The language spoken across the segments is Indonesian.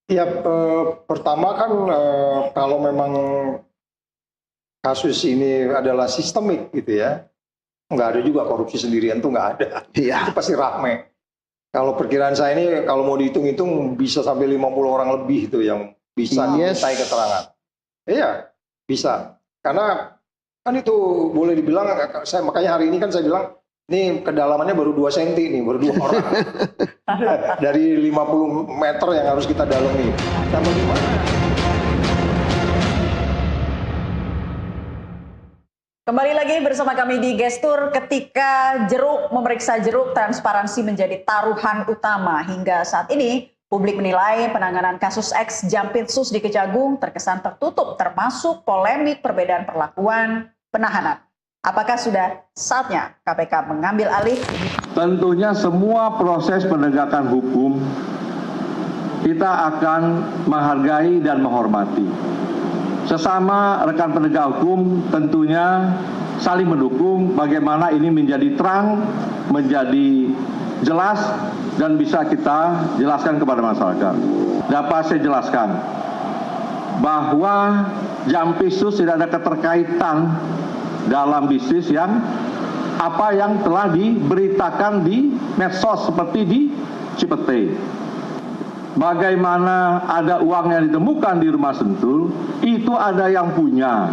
Ya, pertama kan kalau memang kasus ini adalah sistemik gitu ya, nggak ada juga korupsi sendirian tuh nggak ada. Itu Iya. pasti rame. Kalau perkiraan saya ini kalau mau dihitung-hitung bisa sampai 50 orang lebih itu yang bisa Yes. dimintai keterangan. Iya, bisa. Karena kan itu boleh dibilang, makanya hari ini kan saya bilang, ini kedalamannya baru 2 senti nih, baru 2 orang. Dari 50 meter yang harus kita dalami. Nah, bagaimana? Kembali lagi bersama kami di Gestur. Ketika jeruk memeriksa jeruk, transparansi menjadi taruhan utama. Hingga saat ini, publik menilai penanganan kasus X Jampitsus di Kejagung terkesan tertutup, termasuk polemik perbedaan perlakuan penahanan. Apakah sudah saatnya KPK mengambil alih? Tentunya semua proses penegakan hukum kita akan menghargai dan menghormati. Sesama rekan penegak hukum tentunya saling mendukung bagaimana ini menjadi terang, menjadi jelas dan bisa kita jelaskan kepada masyarakat. Dapat saya jelaskan bahwa Jampitsus tidak ada keterkaitan dalam bisnis yang apa yang telah diberitakan di medsos seperti di Cipete. Bagaimana ada uang yang ditemukan di rumah Sentul, itu ada yang punya.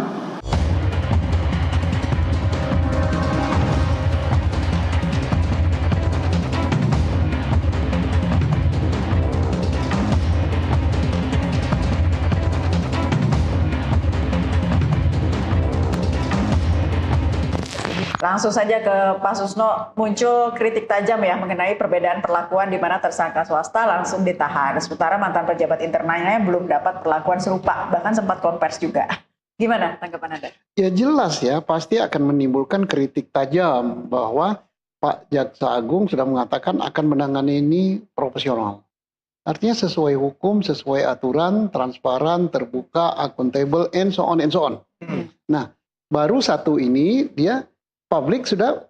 Langsung saja ke Pak Susno, muncul kritik tajam ya mengenai perbedaan perlakuan di mana tersangka swasta langsung ditahan. Sementara mantan pejabat internalnya belum dapat perlakuan serupa, bahkan sempat konvers juga. Gimana tanggapan Anda? Ya jelas ya, pasti akan menimbulkan kritik tajam bahwa Pak Jaksa Agung sudah mengatakan akan menangani ini profesional. Artinya sesuai hukum, sesuai aturan, transparan, terbuka, akuntabel, and so on and so on. Nah, baru satu ini dia publik sudah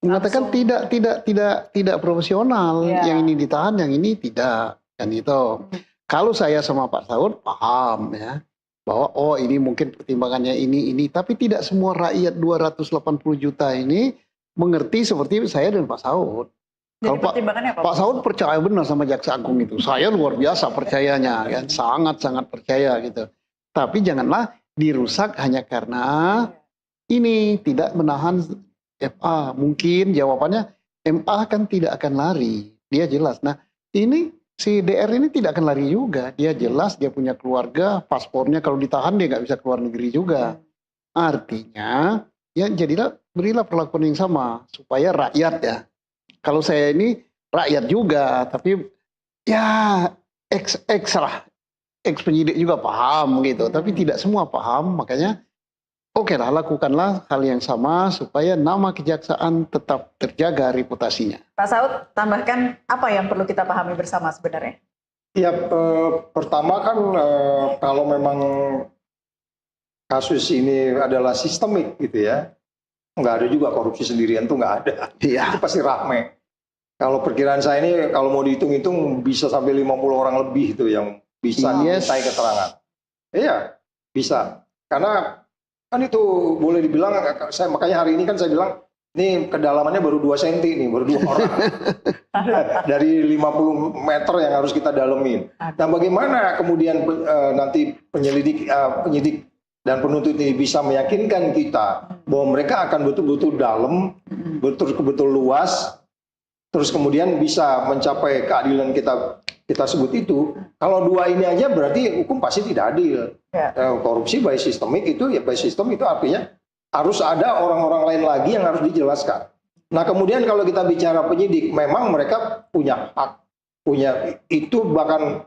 mengatakan tidak profesional. Ya. Yang ini ditahan, yang ini tidak. Dan itu. Kalau saya sama Pak Saud paham ya bahwa oh ini mungkin pertimbangannya ini, tapi tidak semua rakyat 280 juta ini mengerti seperti saya dan Pak Saud. Jadi Kalau pertimbangannya apa? Pak Saud percaya benar sama Jaksa Agung itu. Saya luar biasa percayanya, kan? Sangat-sangat percaya gitu. Tapi janganlah dirusak hanya karena ini tidak menahan FA. Mungkin jawabannya MA kan tidak akan lari. Dia jelas. Nah ini si DR ini tidak akan lari juga. Dia jelas, dia punya keluarga, paspornya kalau ditahan dia nggak bisa keluar negeri juga. Artinya ya jadilah berilah perlakuan yang sama supaya rakyat ya. Kalau saya ini rakyat juga, tapi ya ex lah, ex penyidik juga paham gitu, tapi tidak semua paham, makanya oke lah lakukanlah hal yang sama supaya nama kejaksaan tetap terjaga reputasinya. Pak Saud, tambahkan apa yang perlu kita pahami bersama sebenarnya? Ya, pertama kan kalau memang kasus ini adalah sistemik gitu ya, nggak ada juga korupsi sendirian tuh nggak ada. Iya. Itu pasti rame. Kalau perkiraan saya ini kalau mau dihitung-hitung bisa sampai 50 orang lebih itu yang bisa dimintai keterangan. Iya, bisa. Karena kan itu boleh dibilang, makanya hari ini kan saya bilang, ini kedalamannya baru 2 senti nih, baru 2 orang. Dari 50 meter yang harus kita dalemin. Nah bagaimana kemudian nanti penyidik dan penuntut ini bisa meyakinkan kita bahwa mereka akan betul-betul dalam, betul-betul luas, terus kemudian bisa mencapai keadilan kita sebut itu. Kalau 2 ini aja berarti hukum pasti tidak adil. Ya. Korupsi by systemic itu ya by system itu artinya harus ada orang-orang lain lagi yang harus dijelaskan. Nah kemudian kalau kita bicara penyidik, memang mereka punya hak, punya itu bahkan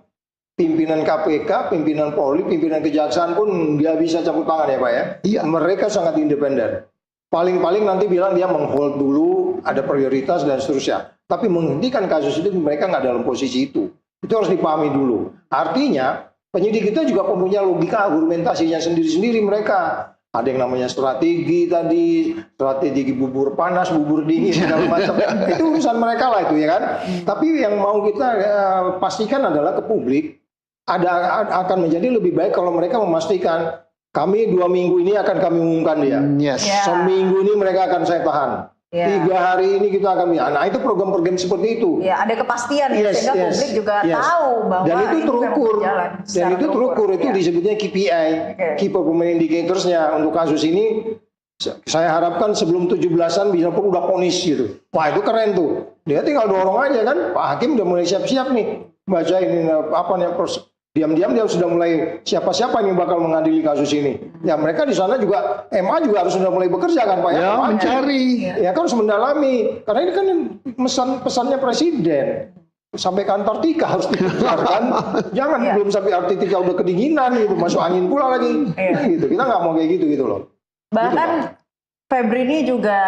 pimpinan KPK, pimpinan Polri, pimpinan Kejaksaan pun nggak bisa campur tangan ya Pak ya. Iya. Mereka sangat independen. Paling-paling nanti bilang dia menghold dulu, ada prioritas dan seterusnya. Tapi menghentikan kasus itu mereka nggak dalam posisi itu. Itu harus dipahami dulu. Artinya penyidik kita juga punya logika argumentasinya sendiri-sendiri mereka. Ada yang namanya strategi tadi, strategi bubur panas, bubur dingin, segala macam. Itu urusan mereka lah itu ya kan. Tapi yang mau kita pastikan adalah ke publik akan menjadi lebih baik kalau mereka memastikan kami 2 minggu ini akan kami umumkan dia. Yes. Seminggu ini mereka akan saya tahan. 3 hari ini kita akan. Nah itu program-program seperti itu. Ya, ada kepastian ya, sehingga publik juga tahu bahwa dan itu terukur. Dan itu terukur, itu disebutnya KPI, Key Performance Indicators-nya untuk kasus ini. Saya harapkan sebelum 17-an bisa pun udah ponis gitu. Wah itu keren tuh. Dia tinggal dorong aja kan. Pak Hakim udah mulai siap-siap nih. Baca ini apa nih, diam-diam dia sudah mulai siapa-siapa yang bakal mengadili kasus ini. Ya mereka di sana juga, MA juga harus sudah mulai bekerja kan Pak ya, mencari. Ya kan harus mendalami. Karena ini kan pesannya presiden. Sampai ke Antartika harus dikejar kan. Jangan belum sampai Antartika udah kedinginan gitu, masuk angin pula lagi. Gitu. Kita nggak mau kayak gitu loh. Bahkan gitu, Febri ini juga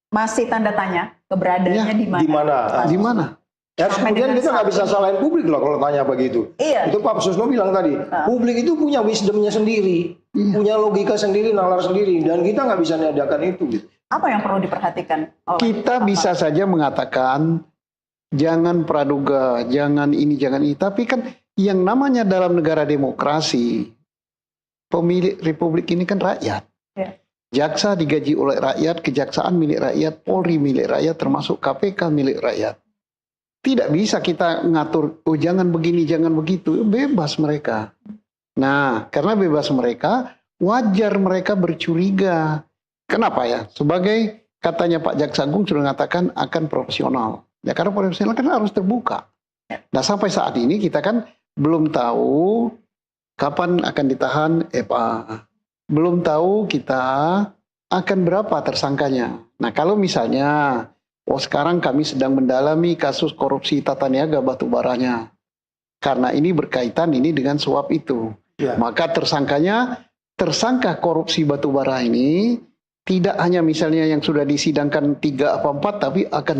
masih tanda tanya keberadaannya di mana. Di mana? Ya kemudian kita nggak bisa salahin publik loh kalau tanya begitu. Iya. Itu Pak Susno bilang tadi, publik itu punya wisdomnya sendiri, punya logika sendiri, nalar sendiri, dan kita nggak bisa niadakan itu. Gitu. Apa yang perlu diperhatikan? Kita bisa saja mengatakan jangan praduga, jangan ini, jangan ini. Tapi kan yang namanya dalam negara demokrasi, pemilik republik ini kan rakyat. Ya. Jaksa digaji oleh rakyat, kejaksaan milik rakyat, Polri milik rakyat, termasuk KPK milik rakyat. Tidak bisa kita ngatur, oh jangan begini, jangan begitu. Bebas mereka. Nah, karena bebas mereka, wajar mereka bercuriga. Kenapa ya? Sebagai katanya Pak Jaksa Agung sudah mengatakan akan profesional. Ya karena profesional kan harus terbuka. Nah sampai saat ini kita kan belum tahu kapan akan ditahan FA. Belum tahu kita akan berapa tersangkanya. Nah kalau misalnya, sekarang kami sedang mendalami kasus korupsi tata niaga batubaranya. Karena ini berkaitan ini dengan suap itu. Ya. Maka tersangka korupsi batubara ini tidak hanya misalnya yang sudah disidangkan 3 apa 4, tapi akan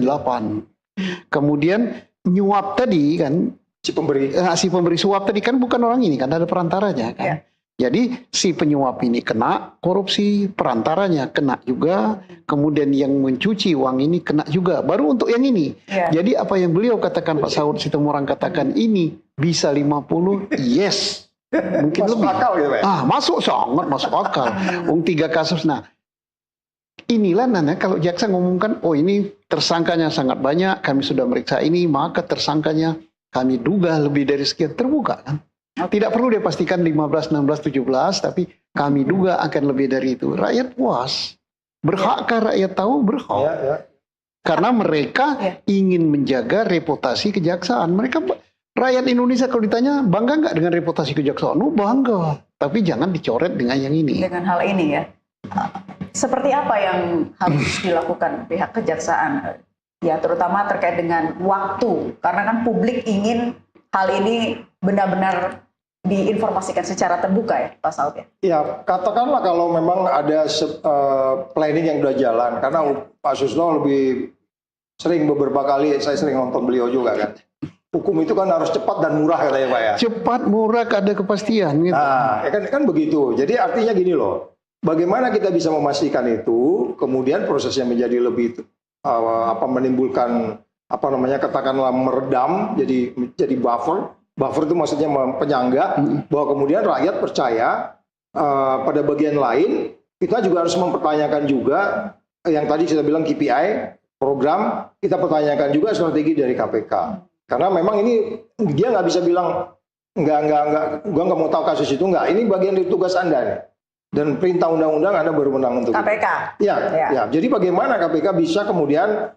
8. Kemudian nyuap tadi kan, si pemberi suap tadi kan bukan orang ini kan, ada perantaranya kan. Ya. Jadi si penyuap ini kena korupsi, perantaranya kena juga, kemudian yang mencuci uang ini kena juga, baru untuk yang ini. Ya. Jadi apa yang beliau katakan, Pak Saud Situmorang katakan ini bisa 50, yes. Mungkin masuk lebih. Akal gitu, ya? Sangat masuk akal. 3 kasus. Nah, inilah nana kalau jaksa ngomongkan, ini tersangkanya sangat banyak, kami sudah meriksa ini, maka tersangkanya kami duga lebih dari sekian, terbuka kan. Tidak perlu dia pastikan 15, 16, 17, tapi kami duga akan lebih dari itu. Rakyat puas. Berhakkah rakyat tahu? Berhak. Ya. Karena mereka ingin menjaga reputasi kejaksaan. Rakyat Indonesia kalau ditanya, bangga nggak dengan reputasi kejaksaan? Bangga. Tapi jangan dicoret dengan yang ini. Dengan hal ini ya. Seperti apa yang harus dilakukan pihak kejaksaan? Ya terutama terkait dengan waktu. Karena kan publik ingin hal ini benar-benar diinformasikan secara terbuka ya Pak Saud ya? Ya katakanlah kalau memang ada planning yang sudah jalan. Karena Pak Susno lebih sering beberapa kali, saya sering nonton beliau juga kan. Hukum itu kan harus cepat dan murah katanya Pak ya. Cepat, murah, ada kepastian gitu. Nah ya kan begitu. Jadi artinya gini loh. Bagaimana kita bisa memastikan itu, kemudian prosesnya menjadi lebih menimbulkan katakanlah meredam, jadi buffer. Buffer itu maksudnya penyangga, bahwa kemudian rakyat percaya. Pada bagian lain, kita juga harus mempertanyakan juga yang tadi kita bilang KPI, program, kita pertanyakan juga strategi dari KPK. Karena memang ini dia nggak bisa bilang gua nggak mau tahu kasus itu, nggak. Ini bagian dari tugas Anda nih. Dan perintah undang-undang Anda berwenang untuk KPK. Ya. Jadi bagaimana KPK bisa kemudian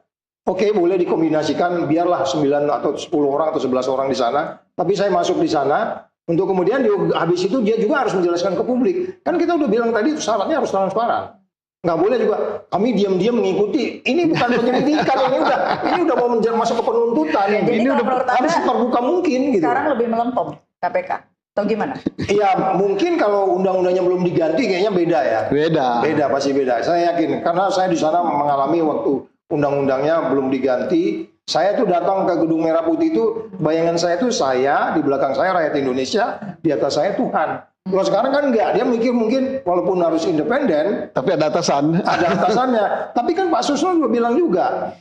boleh dikombinasikan, biarlah 9 atau 10 orang atau 11 orang di sana, tapi saya masuk di sana untuk kemudian habis itu dia juga harus menjelaskan ke publik. Kan kita udah bilang tadi syaratnya harus transparan. Nggak boleh juga kami diam-diam mengikuti. Ini bukan penyelidikan, ini udah mau masuk ke penuntutan. Ya, jadi ini udah harus terbuka mungkin gitu. Sekarang lebih melempem KPK. Atau gimana? Iya, mungkin kalau undang-undangnya belum diganti kayaknya beda ya. Beda, pasti beda. Saya yakin karena saya di sana mengalami waktu undang-undangnya belum diganti. Saya tuh datang ke Gedung Merah Putih itu, bayangan saya tuh di belakang saya rakyat Indonesia, di atas saya Tuhan. Kalau sekarang kan enggak, dia mikir mungkin walaupun harus independen, tapi ada atasan. Ada atasannya. Tapi kan Pak Susno juga bilang juga,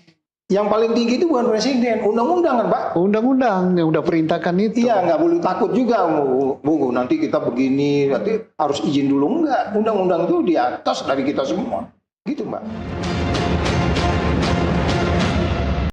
Yang paling tinggi itu bukan presiden, undang-undang kan Pak? Undang-undang yang udah perintahkan itu. Iya, nggak boleh takut juga, Bu, nanti kita begini, nanti harus izin dulu, enggak. Undang-undang itu di atas dari kita semua, gitu Mbak.